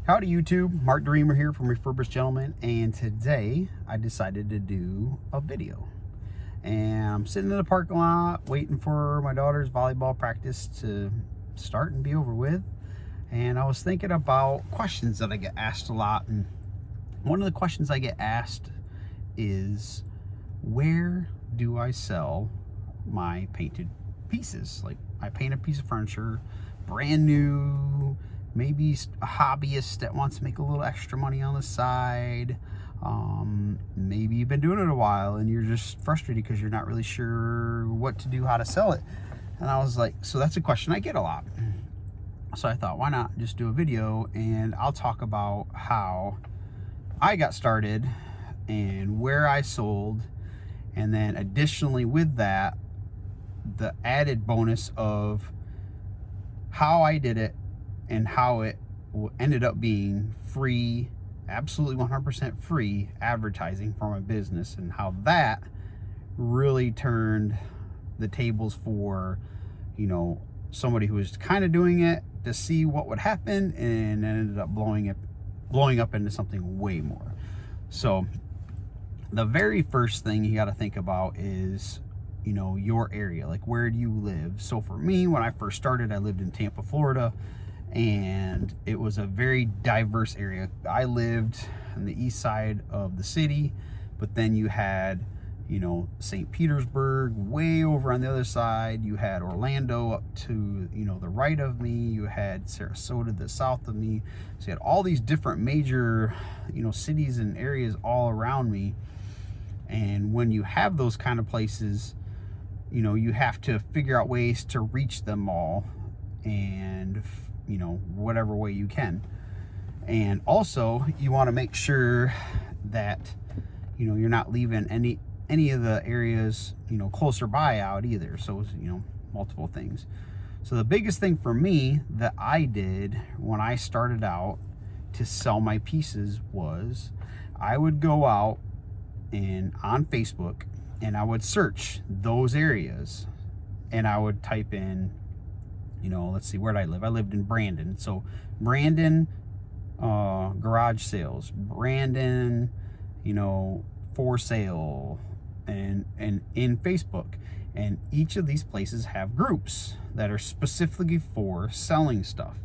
Howdy YouTube, Mark Dreamer here from Refurbished Gentleman, and today I decided to do a video. And I'm sitting in the parking lot waiting for my daughter's volleyball practice to start and be over with. And I was thinking about questions that I get asked a lot, and one of the questions I get asked is, where do I sell my painted pieces? Like, I paint a piece of furniture, brand new, maybe a hobbyist that wants to make a little extra money on the side. Maybe you've been doing it a while and you're just frustrated because you're not really sure what to do, how to sell it. And I was like, so that's a question I get a lot. So I thought, why not just do a video and I'll talk about how I got started and where I sold. And then additionally with that, the added bonus of how I did it and how it ended up being free, absolutely 100% free advertising for my business, and how that really turned the tables for, you know, somebody who was kind of doing it to see what would happen, and ended up blowing up into something way more. So the very first thing you got to think about is, you know, your area. Like, where do you live? So for me, when I first started, I lived in Tampa, Florida, and it was a very diverse area. I lived on the east side of the city, but then you had, you know, St. Petersburg way over on the other side. You had Orlando up to, you know, the right of me. You had Sarasota to the south of me. So you had all these different major, you know, cities and areas all around me. And when you have those kind of places, you know, you have to figure out ways to reach them all, and, you know, whatever way you can. And also you want to make sure that, you know, you're not leaving any of the areas, you know, closer by out either. So, you know, multiple things. So the biggest thing for me that I did when I started out to sell my pieces was I would go out and on Facebook, and I would search those areas, and I would type in, you know, let's see, where did I live? I lived in Brandon. So Brandon, garage sales, Brandon, you know, for sale, and in Facebook. And each of these places have groups that are specifically for selling stuff.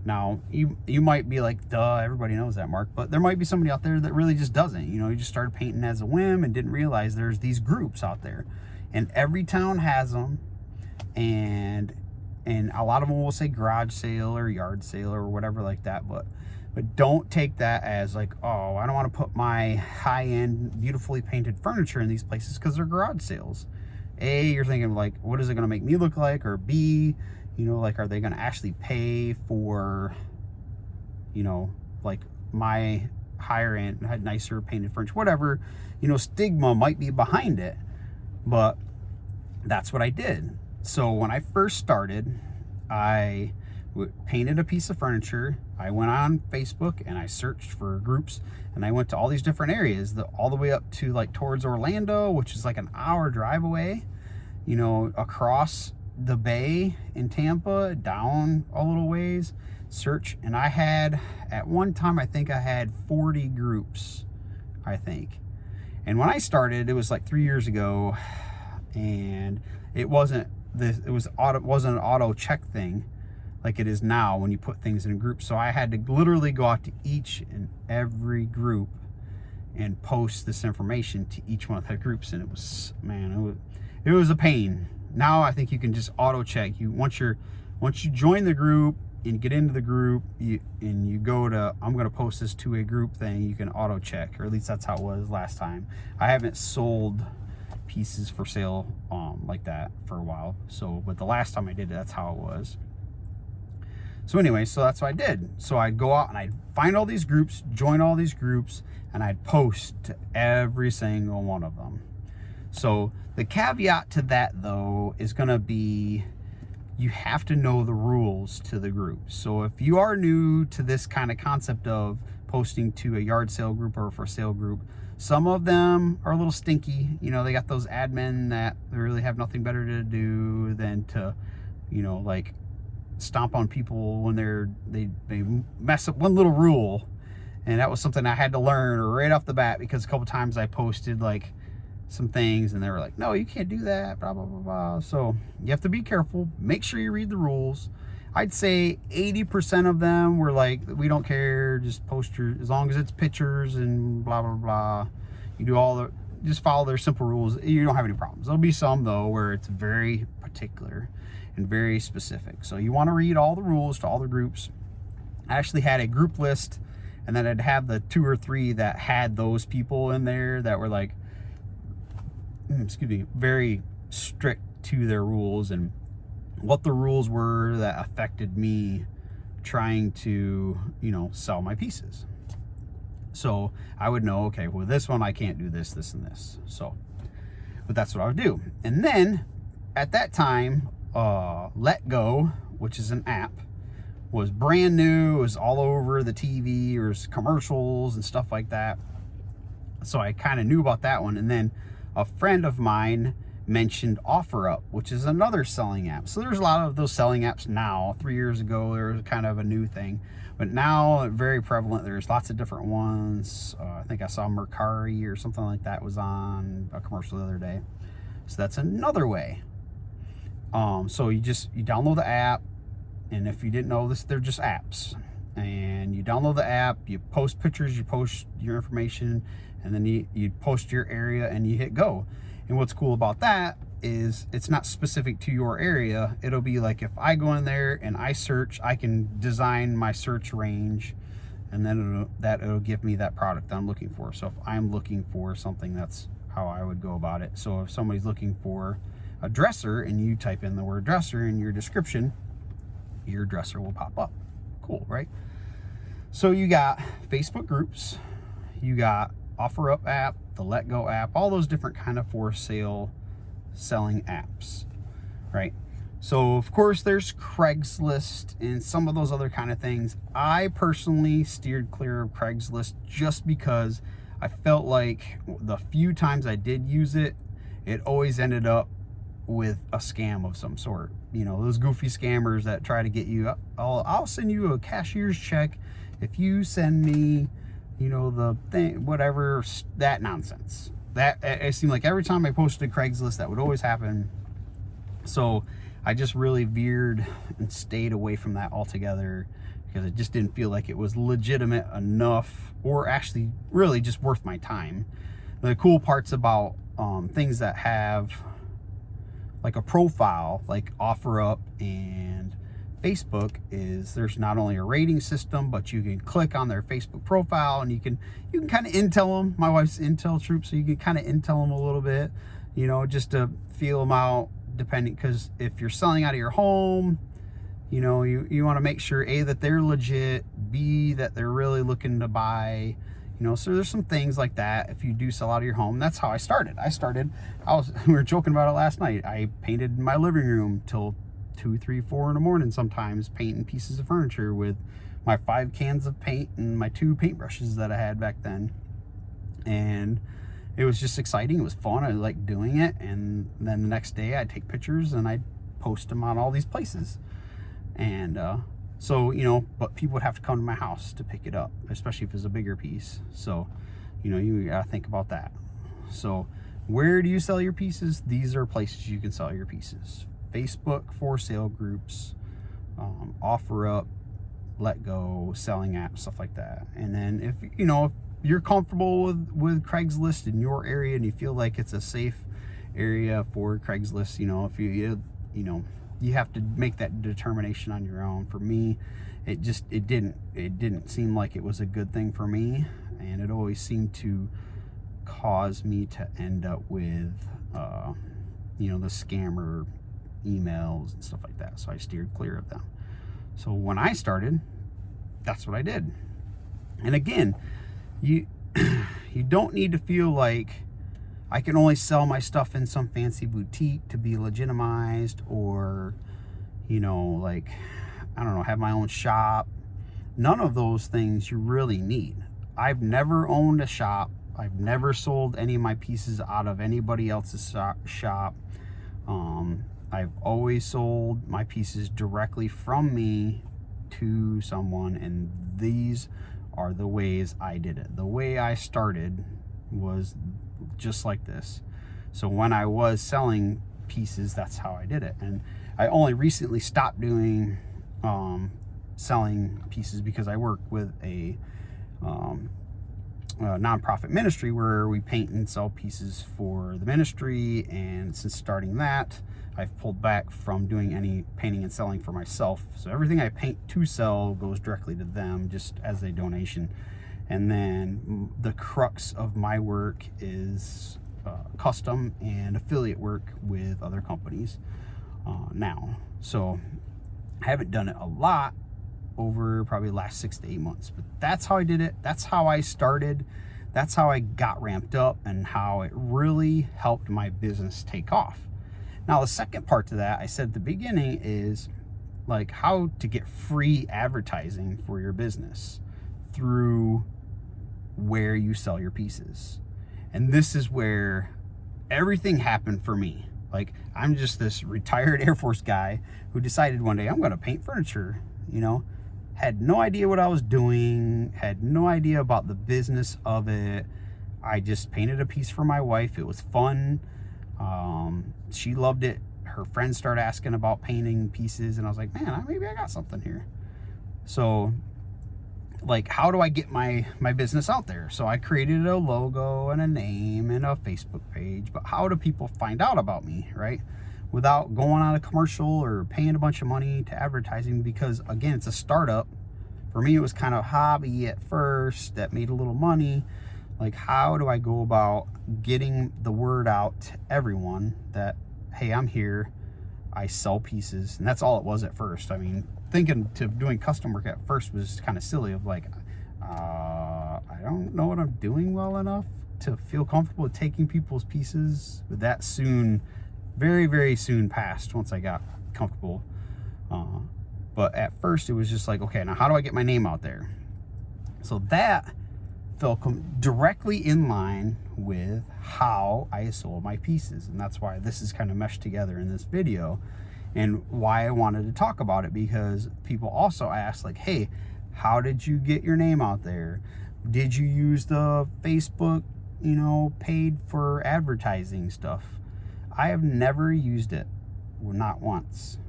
Now, you might be like, duh, everybody knows that, Mark, but there might be somebody out there that really just doesn't. You know, you just started painting as a whim and didn't realize there's these groups out there. And every town has them. And a lot of them will say garage sale or yard sale or whatever like that. But don't take that as like, oh, I don't want to put my high-end, beautifully painted furniture in these places because they're garage sales. A, you're thinking like, what is it going to make me look like? Or B, you know, like, are they going to actually pay for, you know, like my higher end, nicer painted furniture, whatever, you know, stigma might be behind it. But that's what I did. So when I first started, I painted a piece of furniture. I went on Facebook and I searched for groups, and I went to all these different areas, all the way up to like towards Orlando, which is like an hour drive away, you know, across the bay in Tampa, down a little ways, search. And I had, at one time, I think I had 40 groups, I think. And when I started, it was like 3 years ago, and it wasn't an auto check thing like it is now when you put things in groups. So I had to literally go out to each and every group and post this information to each one of the groups. And it was, man, it was a pain. Now I think you can just auto check. Once you join the group and get into the group, and you go to, I'm going to post this to a group thing, you can auto check, or at least that's how it was last time. I haven't sold pieces for sale like that for a while. So, but the last time I did it, that's how it was. So anyway, so that's what I did. So I'd go out and I'd find all these groups, join all these groups, and I'd post to every single one of them. So the caveat to that, though, is going to be you have to know the rules to the group. So if you are new to this kind of concept of posting to a yard sale group or a for sale group, some of them are a little stinky. You know, they got those admin that really have nothing better to do than to, you know, like stomp on people when they mess up one little rule. And that was something I had to learn right off the bat, because a couple times I posted like some things and they were like, no, you can't do that, blah, blah, blah, blah. So you have to be careful. Make sure you read the rules. I'd say 80% of them were like, we don't care, just post your, as long as it's pictures and blah, blah, blah. You do all the, just follow their simple rules. You don't have any problems. There'll be some though where it's very particular and very specific. So you want to read all the rules to all the groups. I actually had a group list, and then I'd have the 2 or 3 that had those people in there that were like, excuse me, very strict to their rules and what the rules were that affected me trying to, you know, sell my pieces. So I would know, okay, well, this one I can't do this, this, and this. So, but that's what I would do. And then at that time, Letgo, which is an app, was brand new. It was all over the TV. There was commercials and stuff like that. So I kind of knew about that one. And then a friend of mine mentioned OfferUp, which is another selling app. So there's a lot of those selling apps now. 3 years ago, there was kind of a new thing, but now very prevalent. There's lots of different ones. I think I saw Mercari or something like that was on a commercial the other day. So that's another way. So you download the app, and if you didn't know this, they're just apps. And you download the app, you post pictures, you post your information, and then you post your area and you hit go. And what's cool about that is it's not specific to your area. It'll be like, if I go in there and I search, I can design my search range, and then it'll give me that product that I'm looking for. So if I'm looking for something, that's how I would go about it. So if somebody's looking for a dresser and you type in the word dresser in your description, your dresser will pop up. Cool, right? So you got Facebook groups, you got OfferUp app, the Letgo app, all those different kind of for sale selling apps, right? So of course there's Craigslist and some of those other kind of things. I personally steered clear of Craigslist just because I felt like the few times I did use it, it always ended up with a scam of some sort. You know, those goofy scammers that try to get you, I'll send you a cashier's check if you send me, you know, the thing, whatever, that nonsense. That, it seemed like every time I posted Craigslist, that would always happen. So I just really veered and stayed away from that altogether, because it just didn't feel like it was legitimate enough, or actually really just worth my time. The cool parts about things that have like a profile, like OfferUp and Facebook, is there's not only a rating system, but you can click on their Facebook profile and you can kind of intel them. My wife's Intel troop, so you can kind of intel them a little bit, you know, just to feel them out, depending, because if you're selling out of your home, you know, you want to make sure, A, that they're legit, B, that they're really looking to buy, you know. So there's some things like that if you do sell out of your home. That's how I started. We were joking about it last night. I painted my living room till 2, 3, 4 in the morning sometimes, painting pieces of furniture with my 5 cans of paint and my 2 paintbrushes that I had back then. And it was just exciting. It was fun. I liked doing it. And then the next day I'd take pictures and I'd post them on all these places. And so, you know, but people would have to come to my house to pick it up, especially if it's a bigger piece. So, you know, you gotta think about that. So where do you sell your pieces? These are places you can sell your pieces. Facebook for sale groups, OfferUp, Letgo, selling apps, stuff like that. And then if you're comfortable with Craigslist in your area and you feel like it's a safe area for Craigslist, you know, if you have to make that determination on your own. For me, it didn't seem like it was a good thing for me, and it always seemed to cause me to end up with the scammer emails and stuff like that. So I steered clear of them. So when I started, that's what I did. And again, you don't need to feel like I can only sell my stuff in some fancy boutique to be legitimized, or, you know, like, I don't know, have my own shop. None of those things you really need. I've never owned a shop. I've never sold any of my pieces out of anybody else's shop. I've always sold my pieces directly from me to someone, and these are the ways I did it. The way I started was just like this. So when I was selling pieces, that's how I did it. And I only recently stopped doing selling pieces because I work with a nonprofit ministry where we paint and sell pieces for the ministry, and since starting that, I've pulled back from doing any painting and selling for myself. So everything I paint to sell goes directly to them just as a donation. And then the crux of my work is custom and affiliate work with other companies now. So I haven't done it a lot over probably the last 6 to 8 months, but that's how I did it. That's how I started. That's how I got ramped up and how it really helped my business take off. Now, the second part to that, I said at the beginning, is like how to get free advertising for your business through where you sell your pieces. And this is where everything happened for me. Like, I'm just this retired Air Force guy who decided one day I'm going to paint furniture, you know, had no idea what I was doing, had no idea about the business of it. I just painted a piece for my wife. It was fun. She loved it. Her friends started asking about painting pieces, and I was like, man, maybe I got something here. So, like, how do I get my business out there? So I created a logo and a name and a Facebook page, but how do people find out about me, right? Without going on a commercial or paying a bunch of money to advertising, because again, it's a startup. For me, it was kind of hobby at first that made a little money. Like, how do I go about getting the word out to everyone that, hey, I'm here, I sell pieces? And that's all it was at first. I mean, thinking to doing custom work at first was kind of silly, of like, I don't know what I'm doing well enough to feel comfortable with taking people's pieces. But that soon, very, very soon passed once I got comfortable. But at first it was just like, okay, now how do I get my name out there? So that fell directly in line with how I sold my pieces. And that's why this is kind of meshed together in this video, and why I wanted to talk about it, because people also ask, like, hey, how did you get your name out there? Did you use the Facebook, you know, paid for advertising stuff? I have never used it, not once,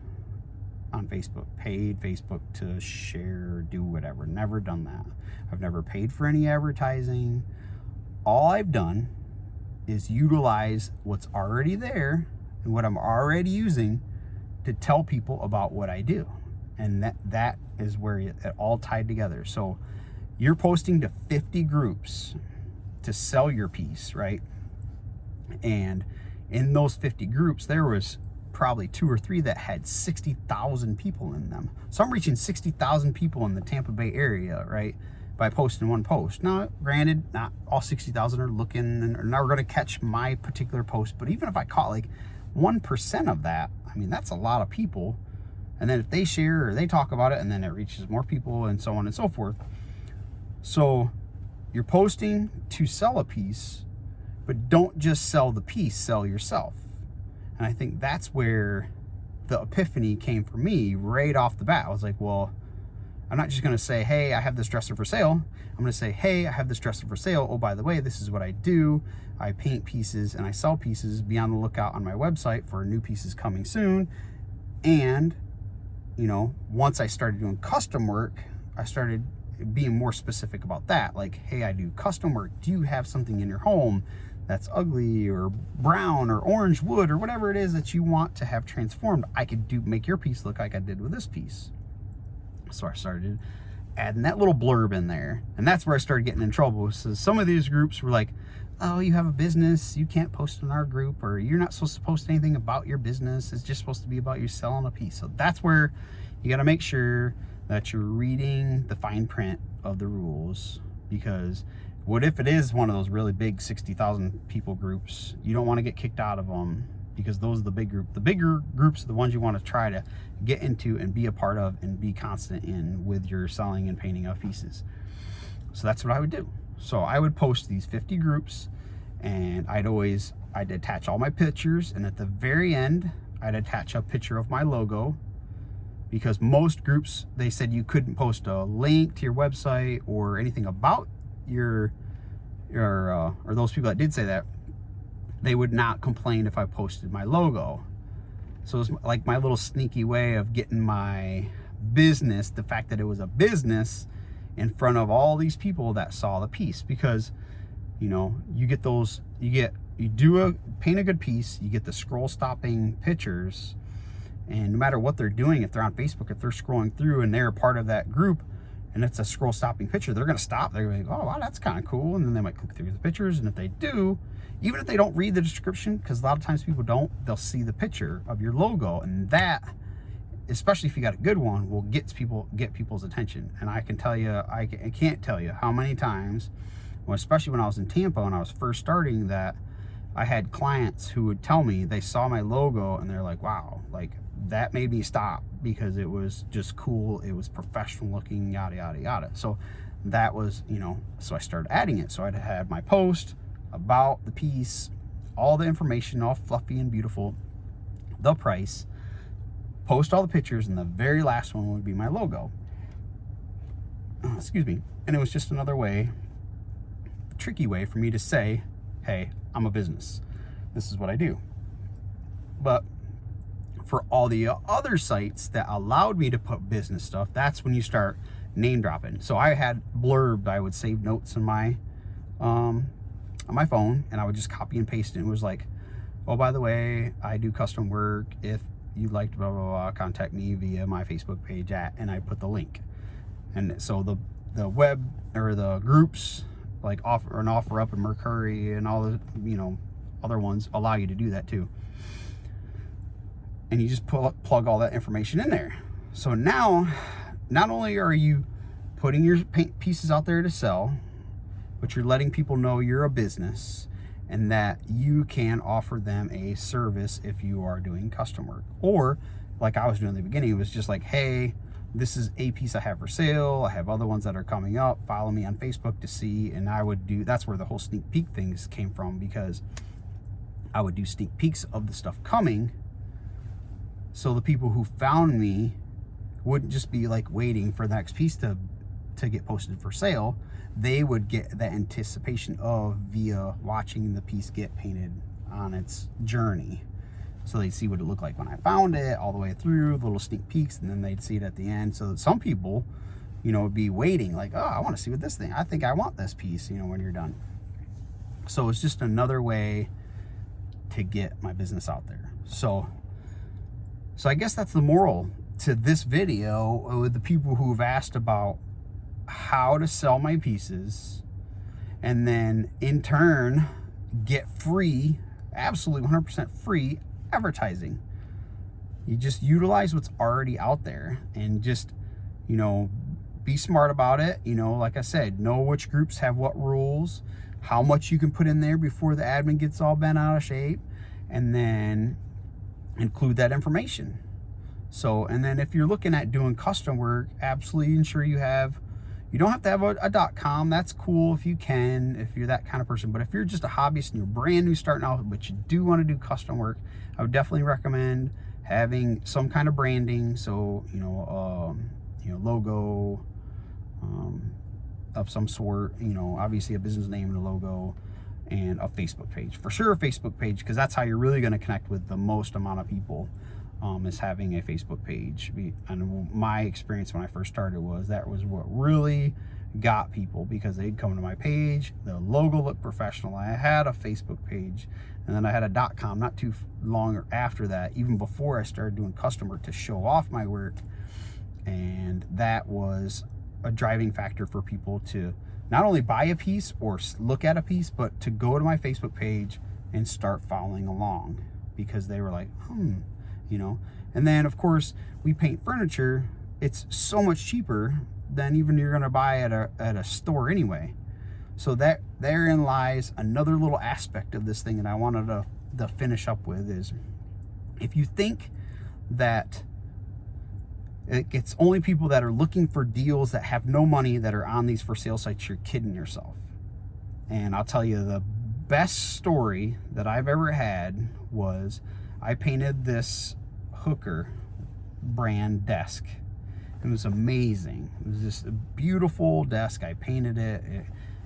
on Facebook. Paid Facebook to share or do whatever. Never done that. I've never paid for any advertising. All I've done is utilize what's already there and what I'm already using to tell people about what I do. And that is where it all tied together. So you're posting to 50 groups to sell your piece, right? And in those 50 groups, there was probably 2 or 3 that had 60,000 people in them. So I'm reaching 60,000 people in the Tampa Bay area, right, by posting one post. Now, granted, not all 60,000 are looking and are never going to catch my particular post, but even if I caught like 1% of that, I mean, that's a lot of people. And then if they share or they talk about it, and then it reaches more people, and so on and so forth. So you're posting to sell a piece, but don't just sell the piece, sell yourself. And I think that's where the epiphany came for me right off the bat. I was like, well, I'm not just going to say, hey, I have this dresser for sale. I'm going to say, hey, I have this dresser for sale. Oh, by the way, this is what I do. I paint pieces and I sell pieces. Be on the lookout on my website for new pieces coming soon. And, you know, once I started doing custom work, I started being more specific about that. Like, hey, I do custom work. Do you have something in your home that's ugly or brown or orange wood or whatever it is that you want to have transformed? I could make your piece look like I did with this piece. So I started adding that little blurb in there, and that's where I started getting in trouble. So some of these groups were like, oh, you have a business, you can't post in our group, or you're not supposed to post anything about your business, it's just supposed to be about you selling a piece. So that's where you got to make sure that you're reading the fine print of the rules, because what if it is one of those really big 60,000 people groups? You don't want to get kicked out of them, because those are the big group. The bigger groups are the ones you want to try to get into and be a part of and be constant in with your selling and painting of pieces. So that's what I would do. So I would post these 50 groups, and I'd attach all my pictures, and at the very end I'd attach a picture of my logo, because most groups, they said you couldn't post a link to your website or anything about your or those people that did say that, they would not complain if I posted my logo. So it was like my little sneaky way of getting my business, the fact that it was a business, in front of all these people that saw the piece. Because, you know, you get those, paint a good piece, you get the scroll stopping pictures, and no matter what they're doing, if they're on Facebook, if they're scrolling through and they're a part of that group and it's a scroll stopping picture, they're going to stop. They're going to go, oh, wow, that's kind of cool. And then they might click through the pictures. And if they do, even if they don't read the description, because a lot of times people don't, they'll see the picture of your logo. And that, especially if you got a good one, will get people's attention. And I can tell you, I can't tell you how many times, well, especially when I was in Tampa and I was first starting, that I had clients who would tell me they saw my logo and they're like, wow, like that made me stop, because it was just cool. It was professional looking, yada, yada, yada. So that was, you know, so I started adding it. So I'd had my post about the piece, all the information, all fluffy and beautiful, the price, post all the pictures, and the very last one would be my logo. Excuse me. And it was just another way, a tricky way for me to say, hey, I'm a business. This is what I do. But for all the other sites that allowed me to put business stuff, that's when you start name dropping. So I had blurb, I would save notes on my phone, and I would just copy and paste it. It was like, oh, by the way, I do custom work. If you'd like to blah, blah, blah, contact me via my Facebook page and I put the link. And so the web, or the groups like OfferUp and Mercari and all the, you know, other ones allow you to do that too. And you just plug all that information in there. So now, not only are you putting your paint pieces out there to sell, but you're letting people know you're a business and that you can offer them a service if you are doing custom work. Or like I was doing in the beginning, it was just like, hey, this is a piece I have for sale. I have other ones that are coming up. Follow me on Facebook to see. And I would do, that's where the whole sneak peek things came from, because I would do sneak peeks of the stuff coming. So the people who found me wouldn't just be like waiting for the next piece to get posted for sale. They would get that anticipation of via watching the piece get painted on its journey. So they'd see what it looked like when I found it, all the way through, the little sneak peeks, and then they'd see it at the end. So that some people, you know, would be waiting like, oh, I want to see what this thing, I think I want this piece, you know, when you're done. So it's just another way to get my business out there. So I guess that's the moral to this video, with the people who've asked about how to sell my pieces, and then in turn get free, absolutely 100% free advertising. You just utilize what's already out there and just, you know, be smart about it. You know, like I said, know which groups have what rules, how much you can put in there before the admin gets all bent out of shape, and then include that information. So, and then if you're looking at doing custom work, absolutely ensure you don't have to have a .com. That's cool if you can, if you're that kind of person. But if you're just a hobbyist and you're brand new starting out, but you do want to do custom work, I would definitely recommend having some kind of branding. So, logo of some sort, you know, obviously a business name and a logo, and a Facebook page. For sure a Facebook page, because that's how you're really going to connect with the most amount of people, is having a Facebook page. And my experience when I first started was that was what really got people, because they'd come to my page, the logo looked professional. I had a Facebook page, and then I had a .com not too long after that, even before I started doing custom work, to show off my work. And that was a driving factor for people to not only buy a piece or look at a piece, but to go to my Facebook page and start following along, because they were like, you know. And then of course we paint furniture. It's so much cheaper than even you're going to buy at a store anyway. So that therein lies another little aspect of this thing that I wanted to finish up with, is if you think that it's only people that are looking for deals that have no money that are on these for sale sites, you're kidding yourself. And I'll tell you, the best story that I've ever had was, I painted this Hooker brand desk. It was amazing. It was just a beautiful desk. I painted it,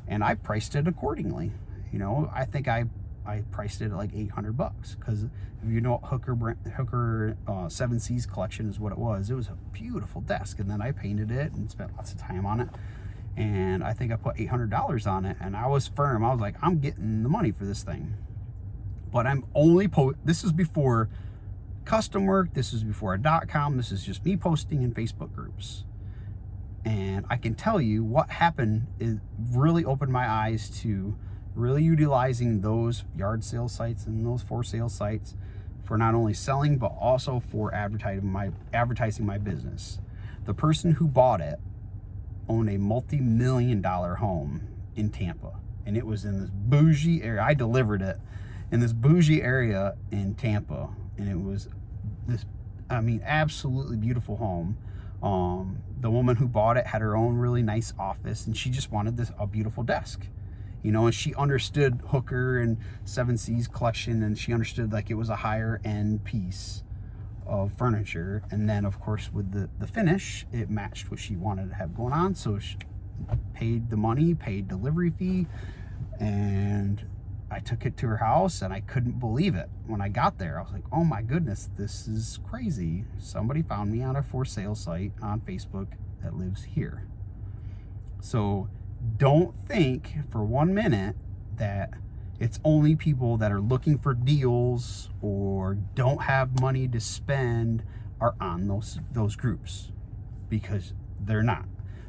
and I priced it accordingly. You know, I think I priced it at like $800 because if you know Hooker 7 Seas collection is what it was. It was a beautiful desk, and then I painted it and spent lots of time on it. And I think I put $800 on it, and I was firm. I was like, I'm getting the money for this thing. But I'm only this is before custom work, this is before a .com, this is just me posting in Facebook groups. And I can tell you what happened is really opened my eyes to really utilizing those yard sale sites and those for sale sites for not only selling but also for advertising my business. The person who bought it owned a multi-million-dollar home in Tampa, and it was in this bougie area. I delivered it in this bougie area in Tampa, and it was this, I mean, absolutely beautiful home. The woman who bought it had her own really nice office, and she just wanted a beautiful desk, you know, and she understood Hooker and 7 Seas collection, and she understood like it was a higher end piece of furniture. And then of course with the finish, it matched what she wanted to have going on. So she paid the money, paid delivery fee, and I took it to her house, and I couldn't believe it. When I got there, I was like, oh my goodness, this is crazy. Somebody found me on a for sale site on Facebook that lives here. So don't think for 1 minute that it's only people that are looking for deals or don't have money to spend are on those groups, because they're not.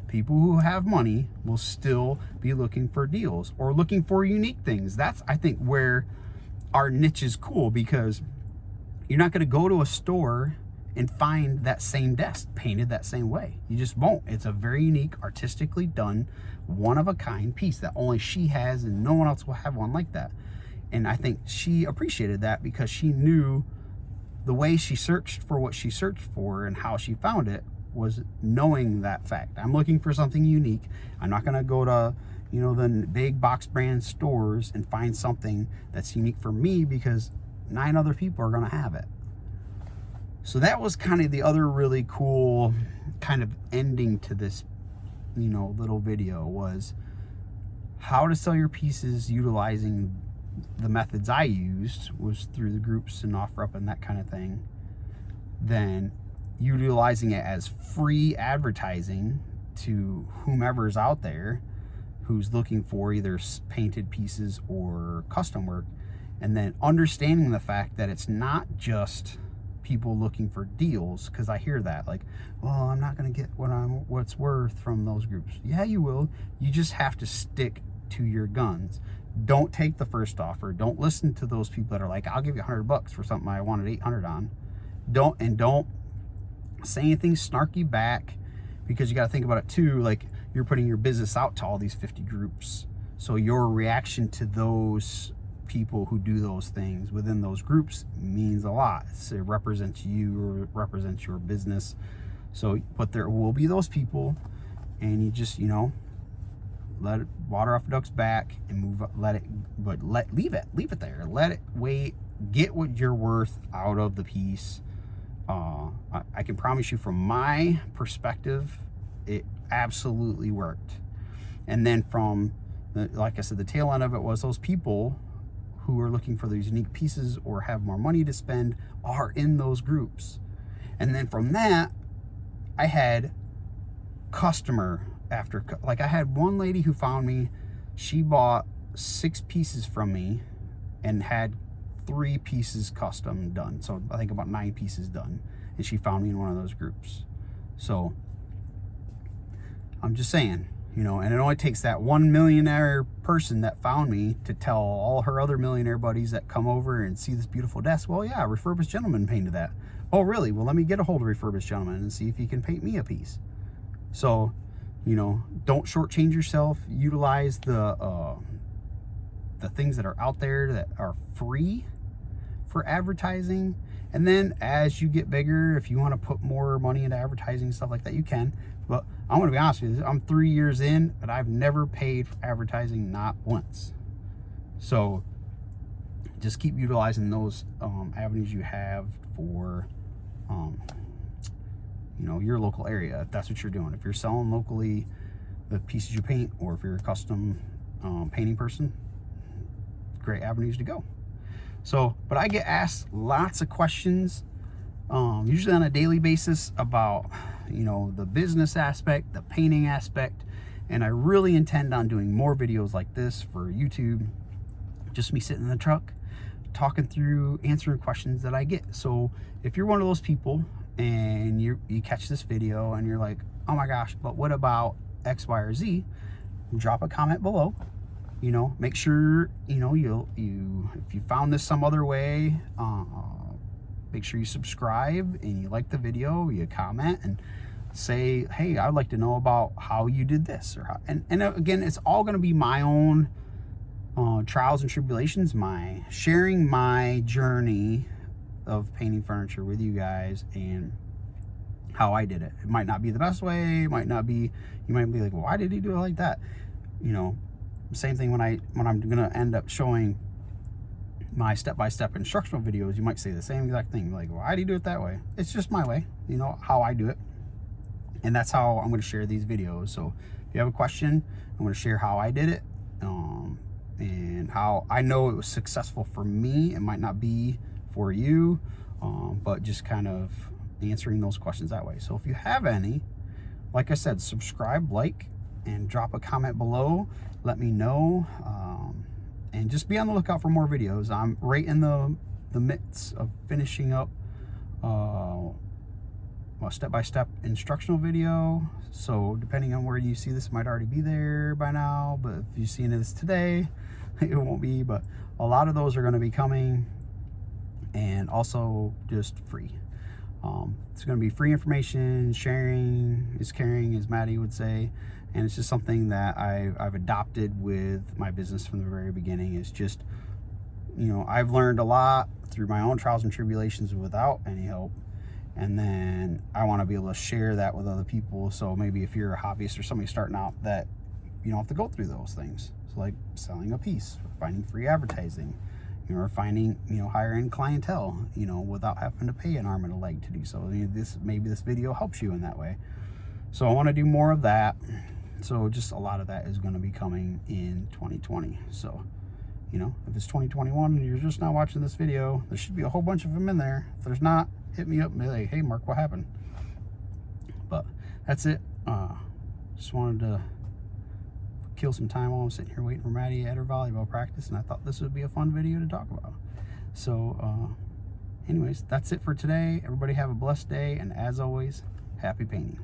People who have money will still be looking for deals or looking for unique things. That's, I think, where our niche is cool, because you're not going to go to a store and find that same desk painted that same way. You just won't. It's a very unique, artistically done, one-of-a-kind piece that only she has, and no one else will have one like that. And I think she appreciated that because she knew the way she searched for what she searched for and how she found it was knowing that fact. I'm looking for something unique. I'm not going to go to, you know, the big box brand stores and find something that's unique for me because 9 other people are going to have it. So that was kind of the other really cool kind of ending to this, you know, little video, was how to sell your pieces utilizing the methods I used, was through the groups and OfferUp and that kind of thing. Then utilizing it as free advertising to whomever's out there who's looking for either painted pieces or custom work. And then understanding the fact that it's not just people looking for deals, because I hear that, like, well, I'm not going to get what's worth from those groups. Yeah, you will. You just have to stick to your guns. Don't take the first offer. Don't listen to those people that are like, I'll give you $100 for something I wanted 800 on. Don't say anything snarky back, because you got to think about it too. Like, you're putting your business out to all these 50 groups. So your reaction to those people who do those things within those groups means a lot. It represents you or represents your business. So, but there will be those people, and you just, you know, let it water off a duck's back and move up, leave it there. Let it wait, get what you're worth out of the piece. I can promise you, from my perspective, it absolutely worked. And then from like I said, the tail end of it was those people who are looking for these unique pieces or have more money to spend are in those groups. And then from that, I had customer after, like, I had one lady who found me. She bought 6 pieces from me and had 3 pieces custom done. So I think about 9 pieces done. And she found me in one of those groups. So I'm just saying, you know, and it only takes that one millionaire person that found me to tell all her other millionaire buddies that come over and see this beautiful desk, well, yeah, Refurbished Gentleman painted that. Oh, really? Well, let me get a hold of Refurbished Gentleman and see if he can paint me a piece. So, you know, don't shortchange yourself. Utilize the things that are out there that are free for advertising. And then as you get bigger, if you want to put more money into advertising and stuff like that, you can. But I'm going to be honest with you, I'm 3 years in, and I've never paid for advertising, not once. So just keep utilizing those avenues you have for you know, your local area, if that's what you're doing. If you're selling locally the pieces you paint, or if you're a custom painting person, great avenues to go. So, but I get asked lots of questions, usually on a daily basis, about, you know, the business aspect, the painting aspect, and I really intend on doing more videos like this for YouTube. Just me sitting in the truck, talking through, answering questions that I get. So if you're one of those people and you catch this video and you're like, oh my gosh, but what about X, Y, or Z? Drop a comment below. You know, make sure, you know, if you found this some other way, make sure you subscribe, and you like the video, you comment and say, hey, I'd like to know about how you did this, or how, and again, it's all going to be my own trials and tribulations, my sharing my journey of painting furniture with you guys and how I did it. It might not be the best way, it might not be, you might be like, well, why did he do it like that? You know, same thing when I'm gonna end up showing my step-by-step instructional videos, you might say the same exact thing, like, why do you do it that way? It's just my way, you know, how I do it, and that's how I'm going to share these videos. So if you have a question, I'm going to share how I did it, and how I know it was successful for me. It might not be for you, but just kind of answering those questions that way. So if you have any, like I said, subscribe, like, and drop a comment below. Let me know, and just be on the lookout for more videos. I'm right in the midst of finishing up a step-by-step instructional video. So depending on where you see this, it might already be there by now, but if you've seen this today, it won't be. But a lot of those are going to be coming, and also just free. It's going to be free information. Sharing is caring, as Maddie would say, and it's just something that I've adopted with my business from the very beginning. It's just, you know, I've learned a lot through my own trials and tribulations without any help, and then I want to be able to share that with other people. So maybe if you're a hobbyist or somebody starting out, that you don't have to go through those things. So like selling a piece, finding free advertising, you know, or finding, you know, higher end clientele, you know, without having to pay an arm and a leg to do so. You know, maybe this video helps you in that way. So I want to do more of that. So just a lot of that is going to be coming in 2020. So, you know, if it's 2021 and you're just not watching this video, there should be a whole bunch of them in there. If there's not, hit me up and be like, hey Mark, what happened? But that's it. Just wanted to kill some time while I'm sitting here waiting for Maddie at her volleyball practice, and I thought this would be a fun video to talk about. So anyways, that's it for today. Everybody have a blessed day, and as always, happy painting.